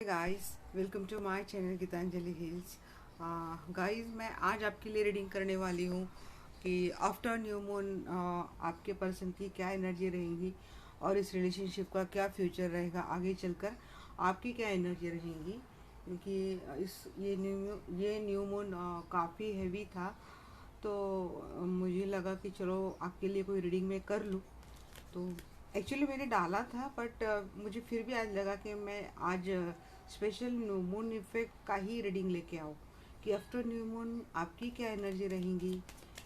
Guys, welcome to my channel Geetanjali hills. Guys, मैं आज आपके लिए रीडिंग करने वाली हूँ कि आफ्टर न्यू मून आपके पर्सन की क्या एनर्जी रहेगी और इस रिलेशनशिप का क्या फ्यूचर रहेगा आगे चलकर, आपकी क्या एनर्जी रहेगी। क्योंकि इस ये न्यू मून काफ़ी हैवी था, तो मुझे लगा कि चलो आपके लिए कोई रीडिंग मैं कर लूँ। तो एक्चुअली मैंने डाला था, बट मुझे फिर भी आज लगा कि मैं आज स्पेशल न्यू मून इफेक्ट का ही रीडिंग लेके आऊँ कि आफ्टर न्यू मून आपकी क्या एनर्जी रहेंगी।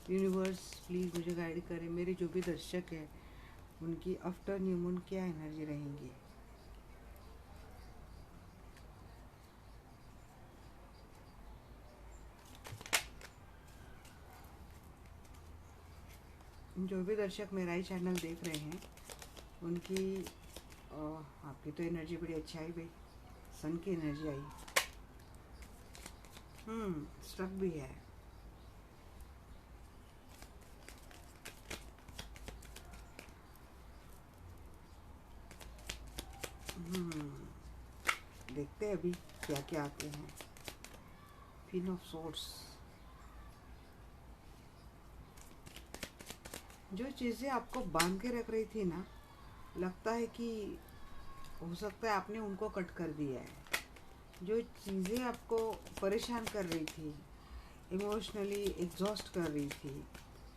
यूनिवर्स प्लीज़ मुझे गाइड करें, मेरे जो भी दर्शक हैं उनकी आफ्टर न्यू मून क्या एनर्जी रहेंगी। जो भी दर्शक मेरा ही चैनल देख रहे हैं उनकी आपकी तो एनर्जी बड़ी अच्छी आई भाई। सन की एनर्जी आई। स्ट्रक भी है। देखते हैं अभी क्या क्या आते हैं। Queen of swords. जो चीज़ें आपको बांध के रख रही थी ना, लगता है कि हो सकता है आपने उनको कट कर दिया है। जो चीज़ें आपको परेशान कर रही थी, इमोशनली एग्जॉस्ट कर रही थी,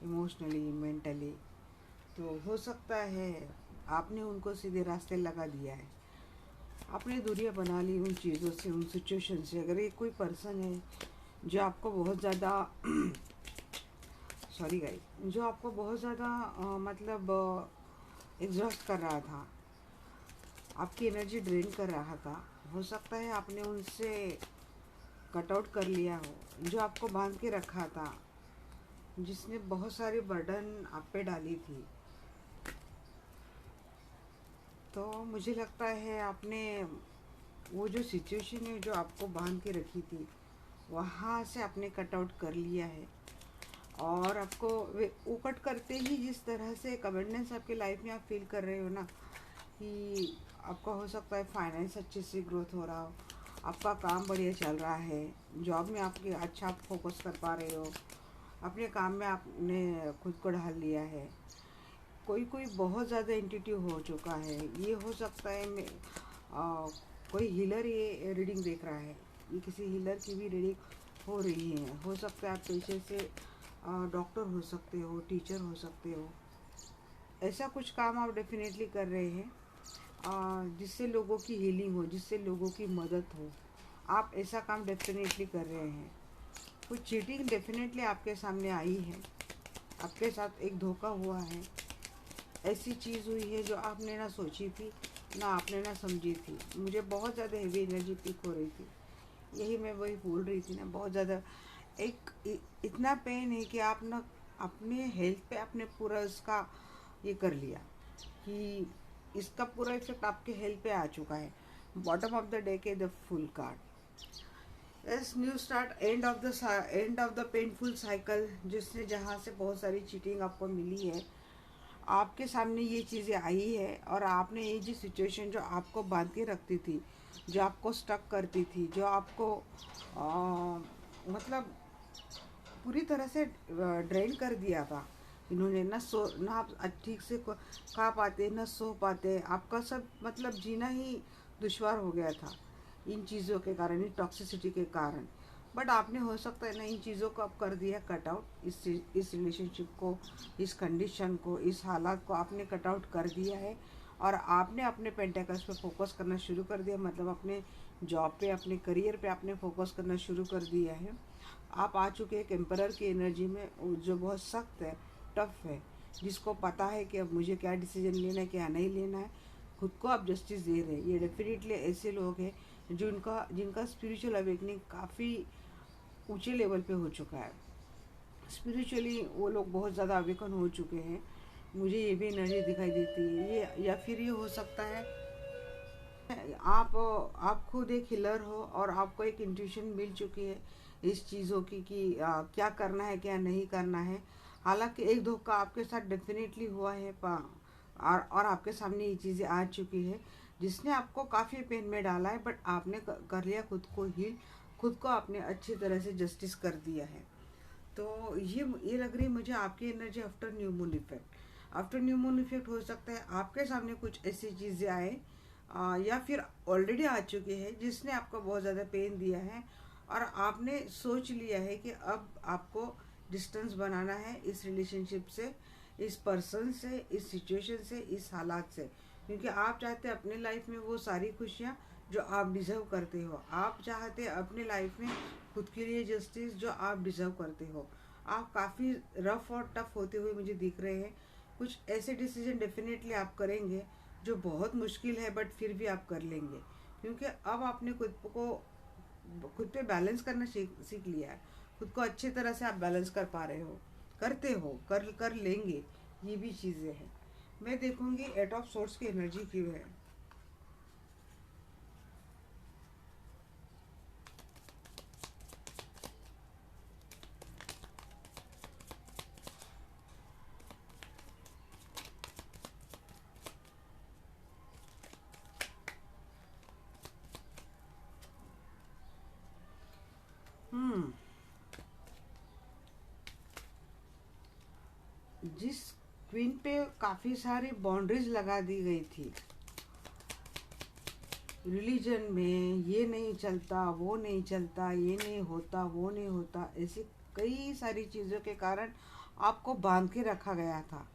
इमोशनली मेंटली, तो हो सकता है आपने उनको सीधे रास्ते लगा दिया है। आपने दूरियां बना ली उन चीज़ों से, उन सिचुएशन से। अगर ये कोई पर्सन है जो आपको बहुत ज़्यादा सॉरी गाइस, जो आपको बहुत ज़्यादा मतलब एग्जॉस्ट कर रहा था, आपकी एनर्जी ड्रेन कर रहा था, हो सकता है आपने उनसे कट आउट कर लिया हो। जो आपको बांध के रखा था, जिसने बहुत सारी बर्डन आप पे डाली थी, तो मुझे लगता है आपने वो जो सिचुएशन है जो आपको बांध के रखी थी, वहाँ से आपने कट आउट कर लिया है। और आपको वो कट करते ही जिस तरह से कमिटमेंट्स आपके लाइफ में आप फील कर रहे हो ना, कि आपका हो सकता है फाइनेंस अच्छे से ग्रोथ हो रहा हो, आपका काम बढ़िया चल रहा है, जॉब में आपके अच्छा आप फोकस कर पा रहे हो, अपने काम में आपने खुद को ढाल लिया है। कोई कोई बहुत ज़्यादा इंट्यूटिव हो चुका है। ये हो सकता है कोई हीलर ये रीडिंग देख रहा है, ये किसी हीलर की भी रीडिंग हो रही है। हो सकता है आप पेशे से डॉक्टर हो सकते हो, टीचर हो सकते हो। ऐसा कुछ काम आप डेफिनेटली कर रहे हैं जिससे लोगों की हीलिंग हो, जिससे लोगों की मदद हो। आप ऐसा काम डेफिनेटली कर रहे हैं। कुछ चीटिंग डेफिनेटली आपके सामने आई है, आपके साथ एक धोखा हुआ है। ऐसी चीज़ हुई है जो आपने ना सोची थी, ना आपने ना समझी थी। मुझे बहुत ज़्यादा हेवी एनर्जी पिक हो रही थी, यही मैं वही बोल रही थी ना। बहुत ज़्यादा इतना पेन है कि आप ना अपने हेल्थ पे आपने पूरा इसका ये कर लिया कि इसका पूरा इफेक्ट आपके हेल्थ पे आ चुका है। बॉटम ऑफ द डे के the full card S new start, end of the painful cycle, जिसने जहाँ से बहुत सारी चीटिंग आपको मिली है, आपके सामने ये चीज़ें आई है। और आपने ये जो सिचुएशन जो आपको बांध के रखती थी, जो आपको स्टक करती थी, जो आपको मतलब पूरी तरह से ड्रेन कर दिया था, इन्होंने ना आप ठीक से खा पाते, ना सो पाते, आपका सब मतलब जीना ही दुश्वार हो गया था इन चीज़ों के कारण, इन टॉक्सिसिटी के कारण। बट आपने हो सकता है ना इन चीज़ों को आप कर दिया कट आउट। इस रिलेशनशिप को, इस कंडीशन को, इस हालात को आपने कट आउट कर दिया है। और आपने अपने पेंटेकल्स पे फोकस करना शुरू कर दिया, मतलब अपने जॉब पे, अपने करियर पे आपने फोकस करना शुरू कर दिया है। आप आ चुके हैं एक एम्परर की एनर्जी में, जो बहुत सख्त है, टफ है, जिसको पता है कि अब मुझे क्या डिसीजन लेना है, क्या नहीं लेना है। खुद को आप जस्टिस दे रहे हैं। ये डेफिनेटली ऐसे लोग हैं जिनका स्पिरिचुअल अवेकनिंग काफ़ी ऊंचे लेवल पे हो चुका है। स्पिरिचुअली वो लोग बहुत ज़्यादा अवेकन हो चुके हैं। मुझे ये भी एनर्जी दिखाई देती है। ये या फिर ये हो सकता है आप खुद एक हीलर हो और आपको एक इंट्यूशन मिल चुकी है इस चीज़ों की कि क्या करना है, क्या नहीं करना है। हालांकि एक धोखा आपके साथ डेफिनेटली हुआ है, और आपके सामने ये चीज़ें आ चुकी है। जिसने आपको काफ़ी पेन में डाला है, बट आपने कर लिया खुद को हील, खुद को आपने अच्छी तरह से जस्टिस कर दिया है। तो ये लग रही है मुझे आपकी energy after new moon effect. After new moon effect हो सकता है आपके सामने कुछ ऐसी चीज़ें आए, या फिर ऑलरेडी आ चुकी है, जिसने आपको बहुत ज़्यादा पेन दिया है और आपने सोच लिया है कि अब आपको डिस्टेंस बनाना है इस रिलेशनशिप से, इस पर्सन से, इस सिचुएशन से, इस हालात से, क्योंकि आप चाहते हैं अपने लाइफ में वो सारी खुशियाँ जो आप डिज़र्व करते हो। आप चाहते हैं अपने लाइफ में खुद के लिए जस्टिस जो आप डिज़र्व करते हो। आप काफ़ी रफ और टफ होते हुए मुझे दिख रहे हैं। कुछ ऐसे डिसीजन डेफिनेटली आप करेंगे जो बहुत मुश्किल है, बट फिर भी आप कर लेंगे, क्योंकि अब आपने खुद पे बैलेंस करना सीख लिया है। खुद को अच्छी तरह से आप बैलेंस कर पा रहे हो, करते हो, कर लेंगे। ये भी चीज़ें हैं। मैं देखूंगी 8 ऑफ सोर्स की एनर्जी क्यों है। हम्म जिस क्वीन पे काफ़ी सारी बाउंड्रीज लगा दी गई थी, रिलीजन में ये नहीं चलता, वो नहीं चलता, ये नहीं होता, वो नहीं होता, ऐसी कई सारी चीज़ों के कारण आपको बांध के रखा गया था।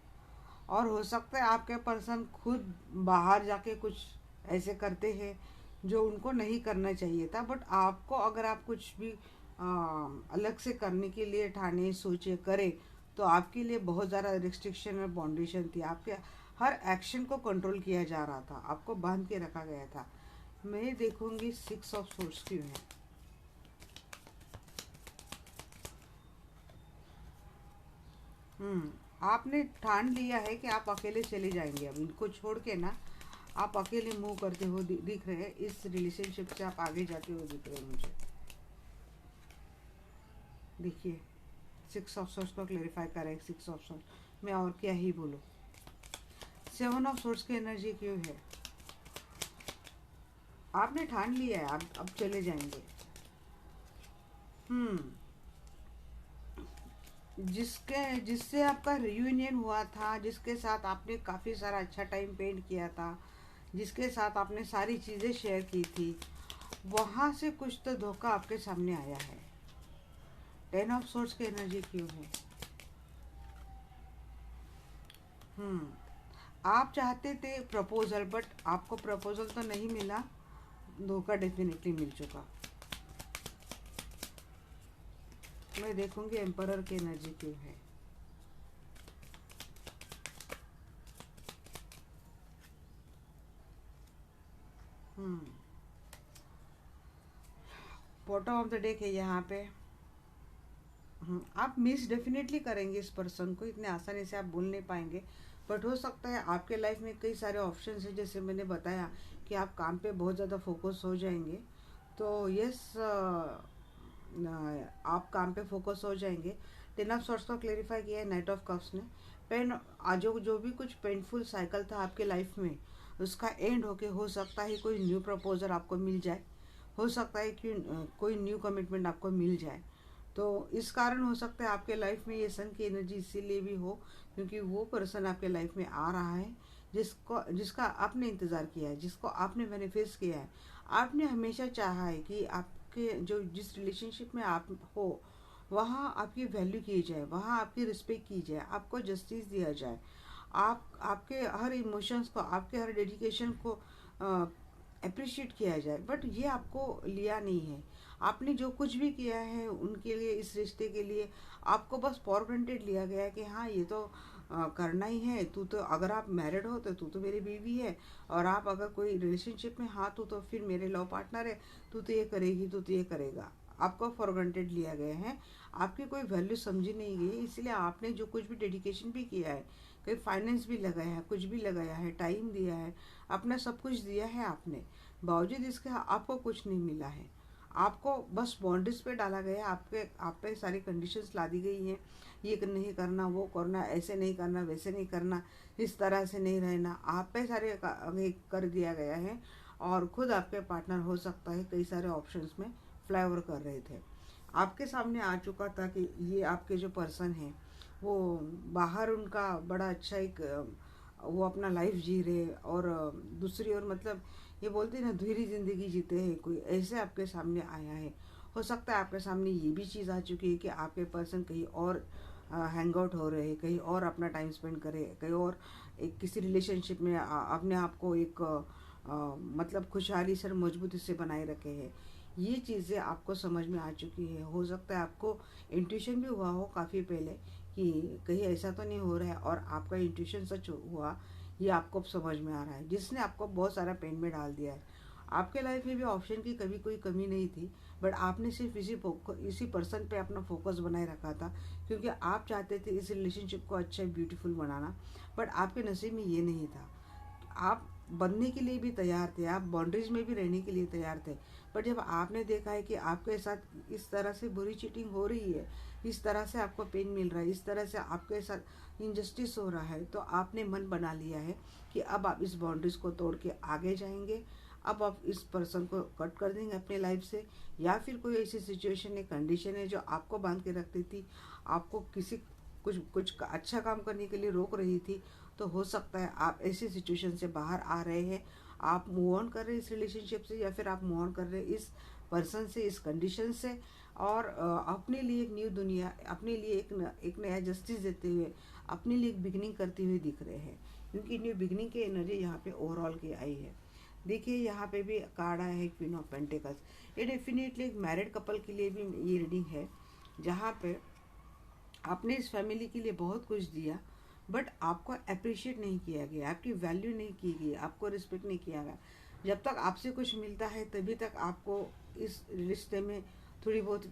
और हो सकता है आपके पर्सन खुद बाहर जाके कुछ ऐसे करते हैं जो उनको नहीं करना चाहिए था, बट आपको अगर आप कुछ भी अलग से करने के लिए ठाने सोचे करें, तो आपके लिए बहुत ज़्यादा रिस्ट्रिक्शन और बाउंडेशन थी। आपके हर एक्शन को कंट्रोल किया जा रहा था, आपको बांध के रखा गया था। मैं देखूंगी 6 ऑफ सोर्स क्यों है। आपने ठान लिया है कि आप अकेले चले जाएंगे, अब इनको छोड़ के ना आप अकेले मूव करते हो दिख रहे हैं। इस रिलेशनशिप से आप आगे जाते हो दिख रहे हैं मुझे। देखिए 6 ऑफ सोर्स को क्लेरिफाई करें। 6 ऑफ सोर्स मैं और क्या ही बोलूँ। 7 ऑफ सोर्स की एनर्जी क्यों है। आपने ठान लिया है, आप अब चले जाएंगे। हम्म जिससे आपका रियूनियन हुआ था, जिसके साथ आपने काफ़ी सारा अच्छा टाइम स्पेंड किया था, जिसके साथ आपने सारी चीज़ें शेयर की थी, वहाँ से कुछ तो धोखा आपके सामने आया है। 10 ऑफ सोर्स की एनर्जी क्यों है। हम्म आप चाहते थे प्रपोजल, बट आपको प्रपोजल तो नहीं मिला, धोखा डेफिनेटली मिल चुका। मैं देखूंगी एम्परर की एनर्जी क्यों है। बॉटम ऑफ द डेक है यहाँ पे। आप मिस डेफिनेटली करेंगे इस पर्सन को, इतने आसानी से आप भूल नहीं पाएंगे, बट हो सकता है आपके लाइफ में कई सारे ऑप्शंस हैं, जैसे मैंने बताया कि आप काम पे बहुत ज़्यादा फोकस हो जाएंगे। तो यस, आप काम पे फोकस हो जाएंगे। 10 ऑफ सॉर्ट्स को क्लेरिफाई किया है नाइट ऑफ कप्स ने। पेन आज जो भी कुछ पेनफुल साइकिल था आपके लाइफ में, उसका एंड होके हो सकता है कोई न्यू प्रपोजल आपको मिल जाए, हो सकता है कि कोई न्यू कमिटमेंट आपको मिल जाए। तो इस कारण हो सकता है आपके लाइफ में ये सन की एनर्जी इसीलिए भी हो, क्योंकि वो पर्सन आपके लाइफ में आ रहा है जिसका आपने इंतज़ार किया है, जिसको आपने मैनिफेस्ट किया है। आपने हमेशा चाहा है कि आपके जिस रिलेशनशिप में आप हो, वहाँ आपकी वैल्यू की जाए, वहाँ आपकी रिस्पेक्ट की जाए, आपको जस्टिस दिया जाए, आपके हर इमोशंस को, आपके हर डेडिकेशन को अप्रिशिएट किया जाए। बट ये आपको लिया नहीं है। आपने जो कुछ भी किया है उनके लिए, इस रिश्ते के लिए, आपको बस फॉर ग्रांटेड लिया गया है कि हाँ ये तो करना ही है। तू तो, अगर आप मैरिड हो तो तू तो मेरी बीवी है, और आप अगर कोई रिलेशनशिप में, हाँ तू तो फिर मेरे लव पार्टनर है, तू तो ये करेगी, तू तो ये करेगा। आपको फॉर ग्रांटेड लिया गया है, आपकी कोई वैल्यू समझी नहीं गई, इसलिए आपने जो कुछ भी डेडिकेशन भी किया है, कहीं फाइनेंस भी लगाया है, कुछ भी लगाया है, टाइम दिया है, अपना सब कुछ दिया है आपने, बावजूद इसके आपको कुछ नहीं मिला है। आपको बस बाउंड्रीज पे डाला गया है, आपके आप पे सारी कंडीशंस ला दी गई हैं, ये नहीं करना, वो करना, ऐसे नहीं करना, वैसे नहीं करना, इस तरह से नहीं रहना, आप पे सारे कर दिया गया है। और खुद आपके पार्टनर हो सकता है कई सारे ऑप्शंस में फ्लाईओवर कर रहे थे। आपके सामने आ चुका था कि ये आपके जो पर्सन है वो बाहर उनका बड़ा अच्छा एक वो अपना लाइफ जी रहे, और दूसरी ओर मतलब ये बोलते हैं ना, धुरी जिंदगी जीते हैं, कोई ऐसे आपके सामने आया है। हो सकता है आपके सामने ये भी चीज़ आ चुकी है कि आपके पर्सन कहीं और हैंग आउट हो रहे हैं, कहीं और अपना टाइम स्पेंड करे, कहीं और एक किसी रिलेशनशिप में अपने आप को एक मतलब खुशहाली से मजबूती से बनाए रखे हैं। ये चीज़ें आपको समझ में आ चुकी है। हो सकता है आपको इंट्यूशन भी हुआ हो काफ़ी पहले कि कहीं ऐसा तो नहीं हो रहा है, और आपका इंट्यूशन सच हुआ, ये आपको अब समझ में आ रहा है, जिसने आपको बहुत सारा पेन में डाल दिया है। आपके लाइफ में भी ऑप्शन की कभी कोई कमी नहीं थी, बट आपने सिर्फ इसी पर्सन पे अपना फोकस बनाए रखा था, क्योंकि आप चाहते थे इस रिलेशनशिप को अच्छा ब्यूटीफुल बनाना, बट आपके नसीब में ये नहीं था। आप बनने के लिए भी तैयार थे, आप बाउंड्रीज में भी रहने के लिए तैयार थे, बट जब आपने देखा है कि आपके साथ इस तरह से बुरी चीटिंग हो रही है, इस तरह से आपको पेन मिल रहा है, इस तरह से आपके साथ इनजस्टिस हो रहा है, तो आपने मन बना लिया है कि अब आप इस बाउंड्रीज को तोड़ के आगे जाएंगे। अब आप इस पर्सन को कट कर देंगे अपने लाइफ से, या फिर कोई ऐसी सिचुएशन है, कंडीशन है जो आपको बांध के रखती थी, आपको किसी कुछ कुछ अच्छा काम करने के लिए रोक रही थी। तो हो सकता है आप ऐसी सिचुएशन से बाहर आ रहे हैं, आप मूव ऑन कर रहे हैं इस रिलेशनशिप से, या फिर आप मूव ऑन कर रहे हैं इस पर्सन से, इस कंडीशन से, और अपने लिए एक न्यू दुनिया, अपने लिए एक नया जस्टिस देते हुए, अपने लिए एक बिगनिंग करते हुए दिख रहे हैं, क्योंकि न्यू बिगनिंग की एनर्जी यहाँ पे ओवरऑल की आई है। देखिए यहाँ पे भी कार्ड आया है क्वीन ऑफ पेंटिकल्स। ये डेफिनेटली एक मैरिड कपल के लिए भी ये रीडिंग है, जहाँ पे आपने इस फैमिली के लिए बहुत कुछ दिया, बट आपको अप्रिशिएट नहीं किया गया, आपकी वैल्यू नहीं की गई, आपको रिस्पेक्ट नहीं किया गया। जब तक आपसे कुछ मिलता है तभी तक आपको इस रिश्ते में थोड़ी बहुत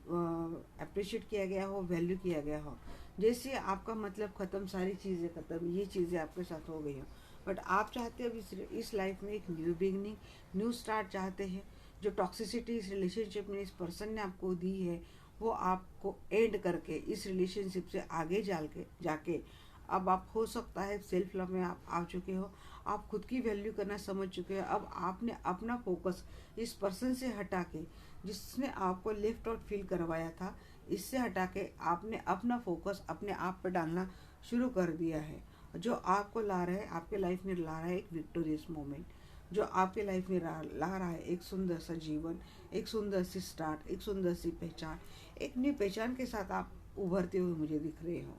अप्रिशिएट किया गया हो, वैल्यू किया गया हो। जैसे आपका मतलब ख़त्म, सारी चीज़ें ख़त्म, ये चीज़ें आपके साथ हो गई हो, बट आप चाहते हो इस लाइफ में एक न्यू बिगनिंग, न्यू स्टार्ट चाहते हैं। जो टॉक्सिसिटी इस रिलेशनशिप में इस पर्सन ने आपको दी है, वो आपको एंड करके इस रिलेशनशिप से आगे जाके अब आप हो सकता है सेल्फ लव में आप आ चुके हो, आप खुद की वैल्यू करना समझ चुके हो। अब आपने अपना फोकस इस पर्सन से हटा के, जिसने आपको लेफ्ट आउट फील करवाया था, इससे हटा के आपने अपना फोकस अपने आप पर डालना शुरू कर दिया है, जो आपको ला रहा है, आपके लाइफ में ला रहा है एक विक्टोरियस मोमेंट, जो आपके लाइफ में ला रहा है एक सुंदर सा जीवन, एक सुंदर सी स्टार्ट, एक सुंदर सी पहचान, एक न्यू पहचान के साथ आप उभरते हुए मुझे दिख रहे हो।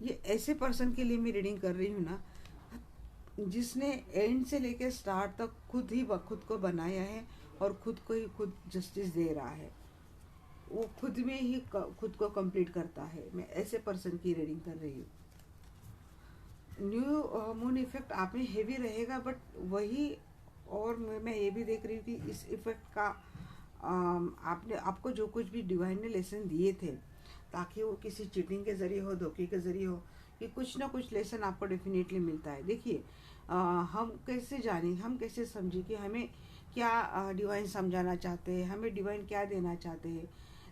ये ऐसे पर्सन के लिए मैं रीडिंग कर रही हूँ ना, जिसने एंड से लेकर स्टार्ट तक खुद को बनाया है, और खुद को ही खुद जस्टिस दे रहा है, वो खुद में ही खुद को कंप्लीट करता है। मैं ऐसे पर्सन की रीडिंग कर रही हूँ। न्यू मून इफेक्ट आप में हेवी रहेगा, बट वही, और मैं ये भी देख रही हूँ कि इस इफेक्ट का आपने आपको जो कुछ भी डिवाइन ने लेसन दिए थे, ताकि वो किसी चीटिंग के ज़रिए हो, धोखे के ज़रिए हो, कि कुछ ना कुछ लेसन आपको डेफिनेटली मिलता है। देखिए हम कैसे जानें, हम कैसे समझें कि हमें क्या डिवाइन समझाना चाहते हैं, हमें डिवाइन क्या देना चाहते हैं।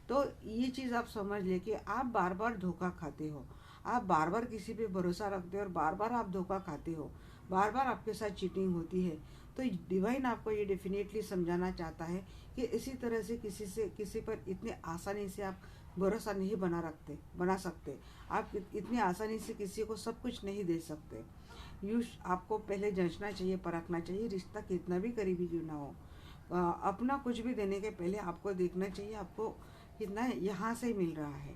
तो ये चीज़ आप समझ ले कि आप बार बार धोखा खाते हो, आप बार बार किसी पे भरोसा रखते हो और बार बार आप धोखा खाते हो, बार बार आपके साथ चीटिंग होती है। तो डिवाइन आपको ये डेफिनेटली समझाना चाहता है कि इसी तरह से किसी पर इतने आसानी से आप भरोसा नहीं बना सकते। आप इतनी आसानी से किसी को सब कुछ नहीं दे सकते। आपको पहले जांचना चाहिए, परखना चाहिए, रिश्ता कितना भी करीबी क्यों ना हो। अपना कुछ भी देने के पहले आपको देखना चाहिए आपको कितना यहाँ से मिल रहा है।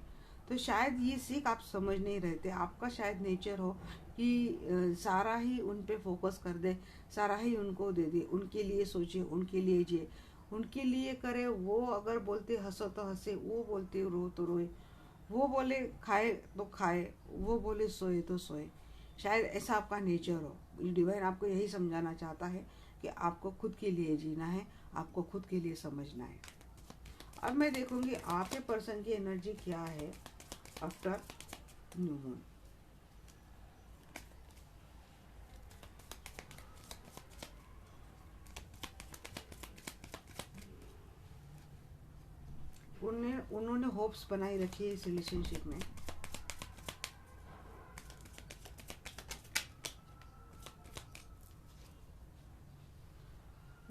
तो शायद ये सीख आप समझ नहीं रहते, आपका शायद नेचर हो कि सारा ही उन पे फोकस कर दे, सारा ही उनको दे दे, उनके लिए सोचे, उनके लिए जिए, उनके लिए करे। वो अगर बोलते हंसो तो हंसे, वो बोलते रो तो रोए, वो बोले खाए तो खाए, वो बोले सोए तो सोए। शायद ऐसा आपका नेचर हो। डिवाइन आपको यही समझाना चाहता है कि आपको खुद के लिए जीना है, आपको खुद के लिए समझना है। अब मैं देखूंगी आपके पर्सन की एनर्जी क्या है आफ्टर न्यू मून। उन्होंने होप्स बनाई रखी है इस रिलेशनशिप में।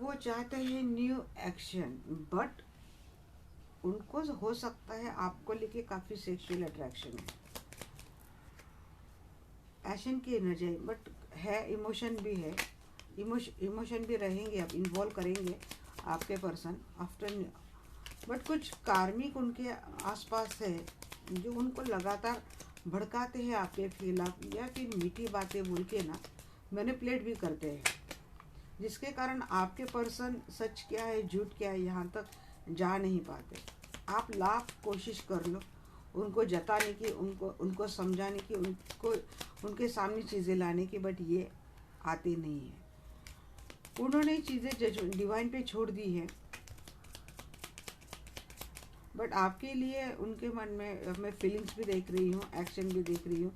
वो चाहते हैं न्यू एक्शन, बट उनको हो सकता है आपको लेके काफ़ी सेक्सुअल अट्रैक्शन है, पैशन की एनर्जी, बट है इमोशन भी है, इमोशन भी रहेंगे, आप इन्वॉल्व करेंगे आपके पर्सन आफ्टर। बट कुछ कार्मिक उनके आसपास है जो उनको लगातार भड़काते हैं आपके खिलाफ, या फिर मीठी बातें बोल के ना मैनिपुलेट भी करते हैं, जिसके कारण आपके पर्सन सच क्या है झूठ क्या है यहाँ तक जा नहीं पाते। आप लाख कोशिश कर लो उनको जताने की, उनको समझाने की, उनके सामने चीज़ें लाने की, बट ये आते नहीं है। उन्होंने चीज़ें डिवाइन पे छोड़ दी है, बट आपके लिए उनके मन में मैं फीलिंग्स भी देख रही हूँ, एक्शन भी देख रही हूँ,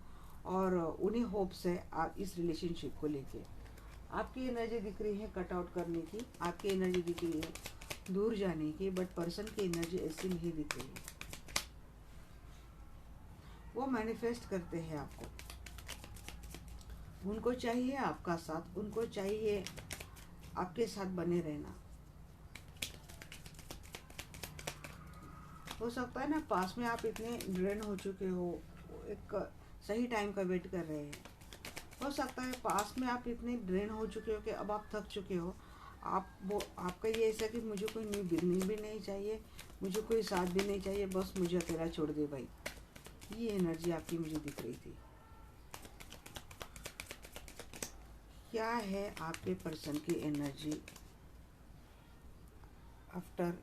और उन्हें होप्स है आप इस रिलेशनशिप को लेके। आपकी एनर्जी दिख रही है कट आउट करने की, आपकी एनर्जी दिख रही है दूर जाने की, बट पर्सन की एनर्जी ऐसी नहीं दिख रही है। वो मैनिफेस्ट करते हैं आपको, उनको चाहिए आपका साथ, उनको चाहिए आपके साथ बने रहना। हो सकता है ना पास में आप इतने ड्रेन हो चुके हो, एक सही टाइम का वेट कर रहे हैं। हो सकता है पास में आप इतने ड्रेन हो चुके हो कि अब आप थक चुके हो, आपका ये ऐसा कि मुझे कोई न्यू बिगनिंग भी नहीं चाहिए, मुझे कोई साथ भी नहीं चाहिए, बस मुझे अकेला छोड़ दे भाई। ये एनर्जी आपकी मुझे दिख रही थी। क्या है आपके पर्सन की energy after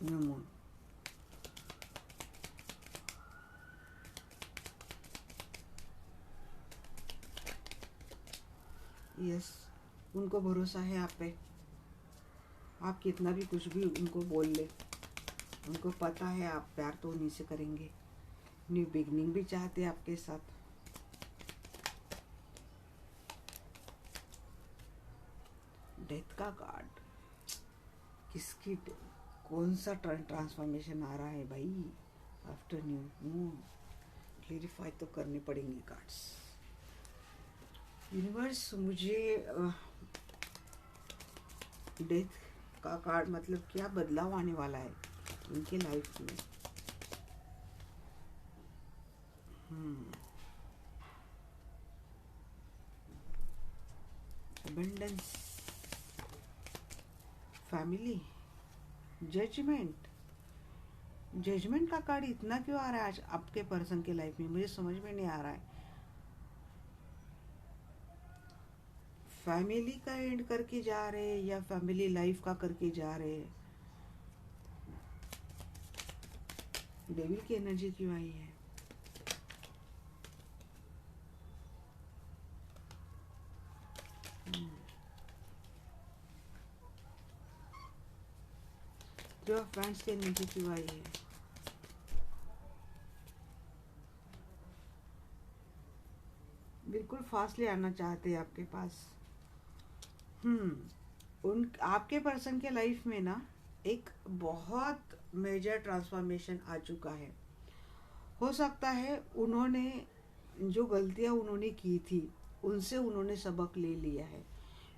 new moon? Yes, उनको भरोसा है आप पे। आप कितना भी कुछ भी उनको बोल ले, उनको पता है आप प्यार तो उन्हीं से करेंगे, न्यू बिगनिंग भी चाहते हैं आपके साथ। डेथ का कार्ड, किसकी कौन सा ट्रांसफॉर्मेशन आ रहा है भाई आफ्टर न्यू मून? क्लेरिफाई तो करने पड़ेंगे कार्ड्स। यूनिवर्स, मुझे डेथ का कार्ड मतलब क्या बदलाव आने वाला है इनके लाइफ में? Abundance, family, judgement. जजमेंट का कार्ड इतना क्यों आ रहा है आज आपके पर्सन के लाइफ में, मुझे समझ में नहीं आ रहा है। फैमिली का एंड करके जा रहे हैं या फैमिली लाइफ का करके जा रहे हैं? डेविल की एनर्जी क्यों आई है? जो फ्रेंड्स की एनर्जी क्यों आई है? बिल्कुल फास्टली आना चाहते हैं आपके पास। उन आपके पर्सन के लाइफ में ना एक बहुत मेजर ट्रांसफॉर्मेशन आ चुका है। हो सकता है उन्होंने जो गलतियां उन्होंने की थी उनसे उन्होंने सबक ले लिया है,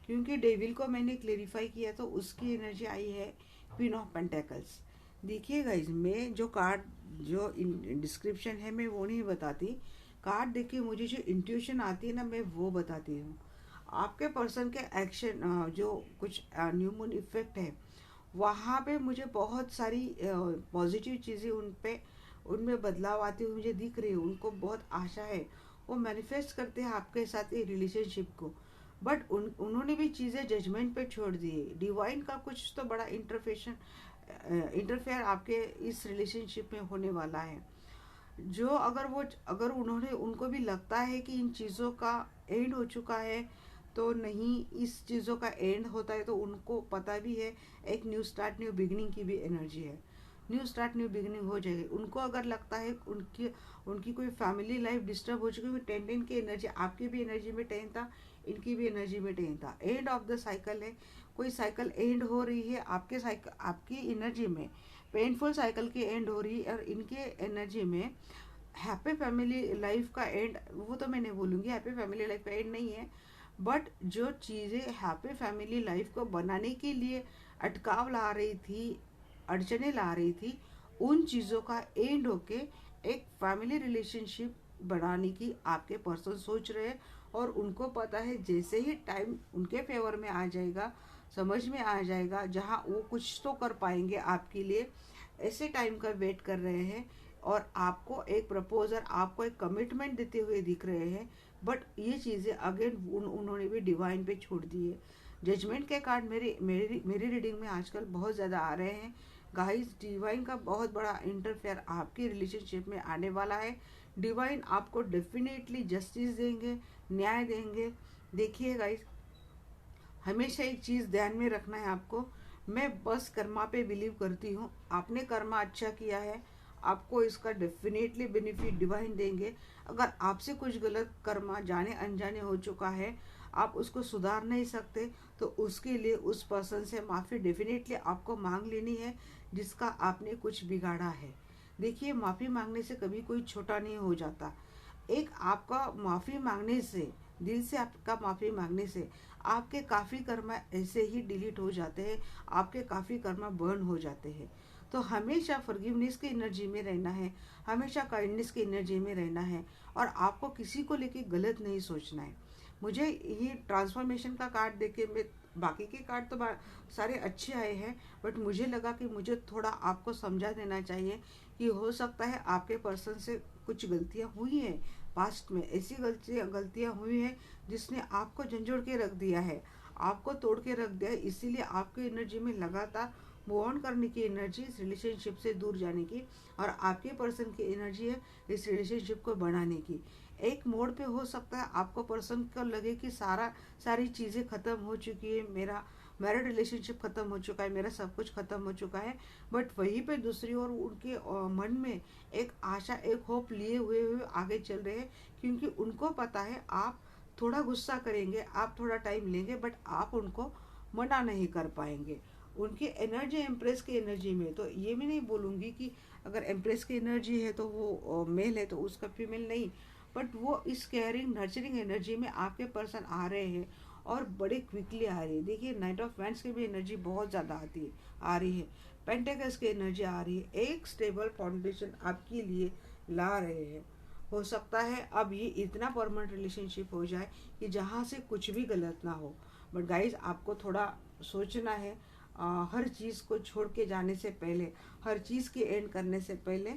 क्योंकि डेविल को मैंने क्लेरिफाई किया तो उसकी एनर्जी आई है क्वीन ऑफ पेंटेकल्स। देखिए गाइज, मैं जो कार्ड जो डिस्क्रिप्शन है मैं वो नहीं बताती, कार्ड देखिए मुझे जो इंट्यूशन आती है ना मैं वो बताती हूँ। आपके पर्सन के एक्शन जो कुछ न्यू मून इफेक्ट है वहाँ पे मुझे बहुत सारी पॉजिटिव चीज़ें उनमें बदलाव आते हुए मुझे दिख रही है। उनको बहुत आशा है, वो मैनिफेस्ट करते हैं आपके साथ ये रिलेशनशिप को, बट उन्होंने भी चीज़ें जजमेंट पे छोड़ दी है। डिवाइन का कुछ तो बड़ा इंटरफेयर आपके इस रिलेशनशिप में होने वाला है। जो अगर उन्होंने उनको भी लगता है कि इन चीज़ों का एंड हो चुका है, तो नहीं, इस चीज़ों का एंड होता है तो उनको पता भी है एक न्यू स्टार्ट न्यू बिगनिंग की भी एनर्जी है। न्यू स्टार्ट न्यू बिगनिंग हो जाएगी। उनको अगर लगता है उनकी कोई फैमिली लाइफ डिस्टर्ब हो चुकी है, 10 की एनर्जी आपकी भी एनर्जी में 10 था, इनकी भी एनर्जी में 10 था, एंड ऑफ द साइकिल है, कोई साइकिल एंड हो रही है, आपके साइकिल आपकी एनर्जी में पेनफुल साइकिल की एंड हो रही है, और इनके एनर्जी में हैप्पी फैमिली लाइफ का एंड, वो तो मैं नहीं बोलूँगी हैप्पी फैमिली लाइफ का एंड नहीं है, बट जो चीज़ें हैप्पी फैमिली लाइफ को बनाने के लिए अटकाव ला रही थी, अड़चने ला रही थी, उन चीज़ों का एंड होके एक फैमिली रिलेशनशिप बनाने की आपके पर्सन सोच रहे हैं। और उनको पता है जैसे ही टाइम उनके फेवर में आ जाएगा, समझ में आ जाएगा, जहाँ वो कुछ तो कर पाएंगे आपके लिए, ऐसे टाइम का वेट कर रहे हैं। और आपको एक प्रपोजल, आपको एक कमिटमेंट देते हुए दिख रहे हैं। बट ये चीज़ें अगेन उन्होंने भी डिवाइन पे छोड़ दी है। जजमेंट के कार्ड मेरी मेरी मेरी रीडिंग में आजकल बहुत ज़्यादा आ रहे हैं गाइस। डिवाइन का बहुत बड़ा इंटरफेयर आपकी रिलेशनशिप में आने वाला है। डिवाइन आपको डेफिनेटली जस्टिस देंगे, न्याय देंगे। देखिए गाइस, हमेशा एक चीज़ ध्यान में रखना है आपको, मैं बस कर्मा पे बिलीव करती हूँ। आपने कर्मा अच्छा किया है, आपको इसका डेफिनेटली बेनिफिट डिवाइन देंगे। अगर आपसे कुछ गलत कर्मा जाने अनजाने हो चुका है, आप उसको सुधार नहीं सकते, तो उसके लिए उस पर्सन से माफ़ी डेफिनेटली आपको मांग लेनी है जिसका आपने कुछ बिगाड़ा है। देखिए, माफ़ी मांगने से कभी कोई छोटा नहीं हो जाता। एक आपका माफ़ी मांगने से, दिल से आपका माफ़ी मांगने से आपके काफ़ी कर्मा ऐसे ही डिलीट हो जाते हैं, आपके काफ़ी कर्मा बर्न हो जाते हैं। तो हमेशा फॉरगिवनेस की एनर्जी में रहना है, हमेशा काइंडनेस की एनर्जी में रहना है, और आपको किसी को लेके गलत नहीं सोचना है। मुझे ये ट्रांसफॉर्मेशन का कार्ड देके, मैं बाकी के कार्ड तो सारे अच्छे आए हैं, बट मुझे लगा कि मुझे थोड़ा आपको समझा देना चाहिए कि हो सकता है आपके पर्सन से कुछ गलतियां हुई हैं पास्ट में, ऐसी गलतियां हुई हैं जिसने आपको झंझोड़ के रख दिया है, आपको तोड़ के रख दिया है। इसीलिए आपकी एनर्जी में लगातार मूव ऑन करने की एनर्जी, इस रिलेशनशिप से दूर जाने की, और आपके पर्सन की एनर्जी है इस रिलेशनशिप को बढ़ाने की। एक मोड़ पे हो सकता है आपको पर्सन को लगे कि सारी चीज़ें ख़त्म हो चुकी है, मेरा मैरिड रिलेशनशिप ख़त्म हो चुका है, मेरा सब कुछ ख़त्म हो चुका है। बट वहीं पे दूसरी ओर उनके मन में एक आशा, एक होप लिए हुए आगे चल रहे हैं, क्योंकि उनको पता है आप थोड़ा गुस्सा करेंगे, आप थोड़ा टाइम लेंगे, बट आप उनको मना नहीं कर पाएंगे। उनकी एनर्जी एम्प्रेस की एनर्जी में, तो ये भी नहीं बोलूँगी कि अगर एम्प्रेस की एनर्जी है तो वो मेल है तो उसका फीमेल नहीं, बट वो इस केयरिंग नर्चरिंग एनर्जी में आपके पर्सन आ रहे हैं, और बड़े क्विकली आ रही है। देखिए, नाइट ऑफ वैंड्स की भी एनर्जी बहुत ज़्यादा आ रही है, पेंटेकल्स की एनर्जी आ रही है। एक स्टेबल फाउंडेशन आपके लिए ला रहे हैं। हो सकता है अब ये इतना परमानेंट रिलेशनशिप हो जाए कि जहाँ से कुछ भी गलत ना हो। बट गाइज, आपको थोड़ा सोचना है, हर चीज़ को छोड़ के जाने से पहले, हर चीज़ के एंड करने से पहले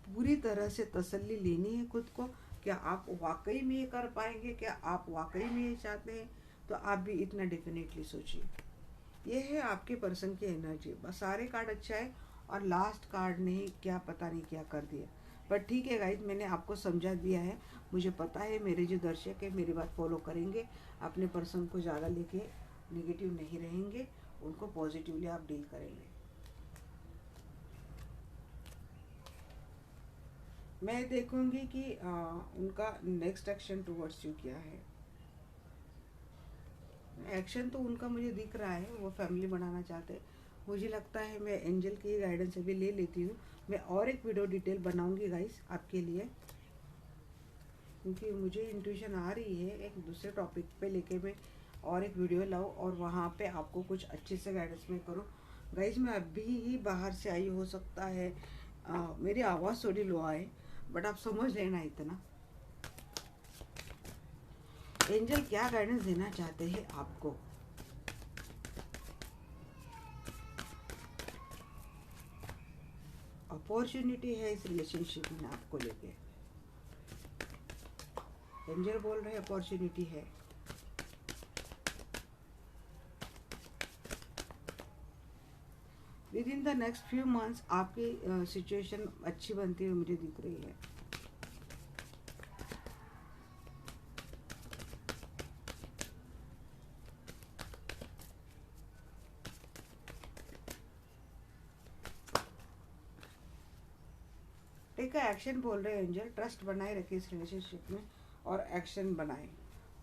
पूरी तरह से तसल्ली लेनी है खुद को। क्या आप वाकई में ये कर पाएंगे, क्या आप वाकई में ये चाहते हैं? तो आप भी इतना डेफिनेटली सोचिए। ये है आपके पर्सन की एनर्जी। बस सारे कार्ड अच्छा है, और लास्ट कार्ड ने क्या पता नहीं क्या कर दिया। बट ठीक है गाइज, मैंने आपको समझा दिया है। मुझे पता है मेरे जो दर्शक है मेरी बात फॉलो करेंगे, अपने पर्सन को ज़्यादा लेके निगेटिव नहीं रहेंगे, उनको पॉजिटिवली आप डील करेंगे। मैं देखूंगी कि उनका नेक्स्ट एक्शन टुवर्ड्स यू क्या है। एक्शन तो उनका मुझे दिख रहा है, वो फैमिली बनाना चाहते हैं। मुझे लगता है मैं एंजल की गाइडेंस अभी ले लेती हूँ। मैं और एक वीडियो डिटेल बनाऊंगी गाइस आपके लिए, क्योंकि मुझे इंट्यूशन आ रही है एक दूसरे टॉपिक पे लेके मैं और एक वीडियो लाऊं, और वहाँ पे आपको कुछ अच्छे से गाइडेंस में करूँ। गाइस, मैं अभी ही बाहर से आई, हो सकता है मेरी आवाज़ थोड़ी लो आए, बट आप समझ लेना इतना। एंजल क्या गाइडेंस देना चाहते हैं आपको? अपॉर्चुनिटी है इस रिलेशनशिप में आपको लेके। एंजल बोल रहे हैं अपॉर्चुनिटी है। With in the next few months आपकी सिचुएशन अच्छी बनती हुई मुझे दिख रही है। टेक का एक्शन बोल रहे हैं एंजल। ट्रस्ट बनाए रखे इस रिलेशनशिप में, और एक्शन बनाए।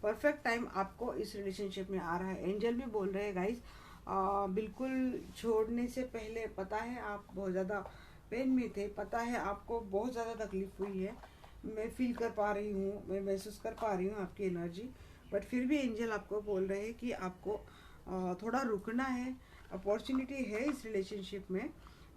परफेक्ट टाइम आपको इस रिलेशनशिप में आ रहा है। एंजल भी बोल रहे हैं गाइस, बिल्कुल छोड़ने से पहले पता है आप बहुत ज़्यादा पेन में थे, पता है आपको बहुत ज़्यादा तकलीफ हुई है, मैं फील कर पा रही हूँ, मैं महसूस कर पा रही हूँ आपकी एनर्जी। बट फिर भी एंजल आपको बोल रहे हैं कि आपको थोड़ा रुकना है। अपॉर्चुनिटी है इस रिलेशनशिप में,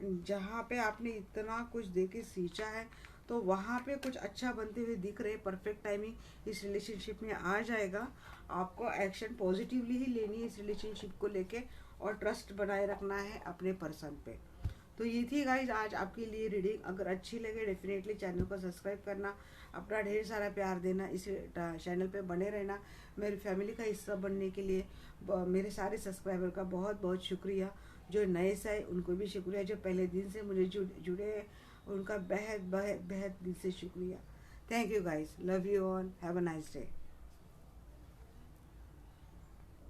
जहाँ पे आपने इतना कुछ दे के सींचा है, तो वहाँ पे कुछ अच्छा बनते हुए दिख रहे। परफेक्ट टाइमिंग इस रिलेशनशिप में आ जाएगा। आपको एक्शन पॉजिटिवली ही लेनी है इस रिलेशनशिप को लेके, और ट्रस्ट बनाए रखना है अपने पर्सन पे। तो ये थी गाइज आज आपके लिए रीडिंग। अगर अच्छी लगे डेफिनेटली चैनल को सब्सक्राइब करना, अपना ढेर सारा प्यार देना, इस चैनल पे बने रहना। मेरी फैमिली का हिस्सा बनने के लिए मेरे सारे सब्सक्राइबर का बहुत बहुत शुक्रिया। जो नए से आए उनको भी शुक्रिया, जो पहले दिन से मुझे जुड़े हैं उनका बेहद बेहद बेहद दिल से शुक्रिया। Thank you guys, love you all, have a nice day.